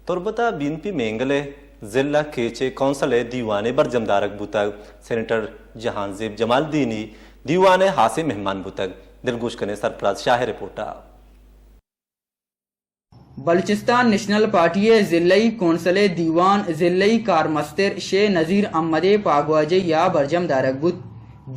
تربتا بینپی مینگلے ضلع کیچے کونسل دیوانے برجم دارک بوتگ سینیٹر جہان زیب جمال دینی دیوانے ہاسے مہمان بوتگ دلگوش کنے سرفراز شاہ رپورٹا بلوچستان نیشنل پارٹی ضلعی کونسل دیوان ضلعی کارمستر شے نذیر احمد پاگواجے یا برجم دارک بوت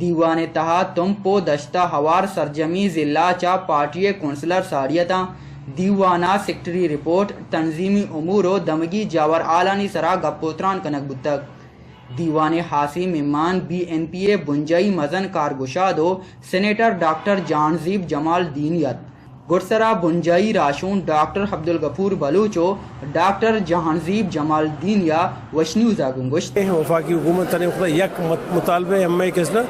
دیوان تہا تم پو دشتہ ہوار سرجمی ضلع چا پارٹی کونسلر ساڑیتا دیوانا سیکٹری رپورٹ تنظیمی امور و دمگی جاور آلانی سرا گپوتران کنک بتک دیوان حاسی ممان بی این پی اے بنجائی مزن کارگشادو سینیٹر ڈاکٹر جہانزیب جمال دینیت گرسرا بنجائی راشون ڈاکٹر عبدالغفور بلوچو ڈاکٹر جہانزیب جمال دینیا وشنیوزا گنگشت وفاقی حکومت نے یک مطالبے ہمیں کسنا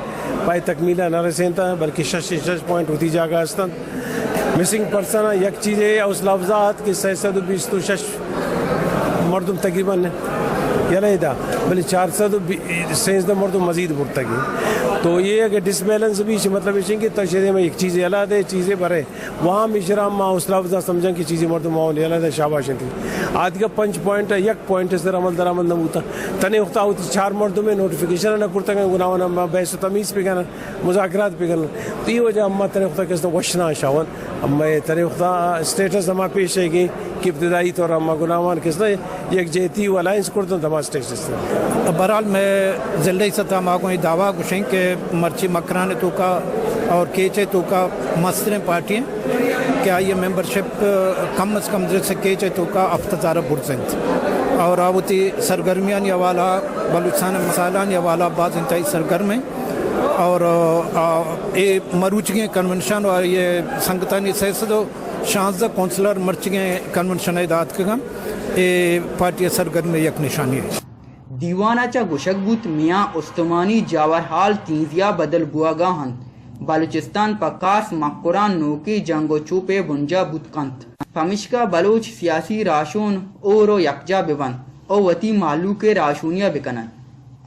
پائی تکمیلہ نہ رسینتا بلکہ شش پوائنٹ ہوتی جاگا ہستن مسنگ پرسن یک چیز ہے اس لفظات کہ 626 مردم تقریباً یعنی دا بلکہ 416 مردم مزید برتگی تو یہ اگر ڈس بیلنس بھی مطلب ہے کہ تشریح میں ایک چیزیں الگ ہے چیزیں بھرے وہاں مشرام ماں اس لفظہ سمجھیں کہ چیزیں مردم ماحول الگ ہے شاباش تھی آج کا 5 پوائنٹ یک پوائنٹ اس طرح عمل درآمد نہ ہوتا تنے وقت ہوتی 4 مردوں میں نوٹیفیکیشن نہ کرتا گا گناہ بحث و تمیز پہ کرنا مذاکرات پہ کرنا تو یہ وجہ اما تنے وقت کس وشنا شاون اما تنے وقت اسٹیٹس ہما پیش ہے کہ ابتدائی طور اما گناہوان کس نے یک جیتی و الائنس کرتا تمام اسٹیٹس بہرحال میں ضلعی سطح ماں کو یہ دعویٰ گشیں کہ مرچی مکران تو کا اور کیچے تو کا مستریں پارٹی ہیں کہ یہ ممبرشپ کم از کم جیسے کیچے تو کا 70% اور آوتی سرگرمیاں یا والا بلوچستان مسالان یا والا بعض انتہائی سرگرم ہیں اور یہ مروچگیں کنونشن اور یہ سنگتانی 616 کونسلر مرچگیں کنونشن اداد کا یہ پارٹی سرگرم میں یک نشانی ہے دیوانا چا گشک بوت میاں استمانی جاور حال تینزیا بدل بوا گاہن بلوچستان پکاس مقران نوکی جنگو چوپے بنجا بوت کنت فمشکا بلوچ سیاسی راشون اورو یکجا ببن او وتی مالو کے راشونیا بکنن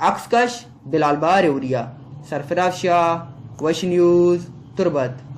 عکس کش بلال بار اوریا سرفراز شاہ وش نیوز تربت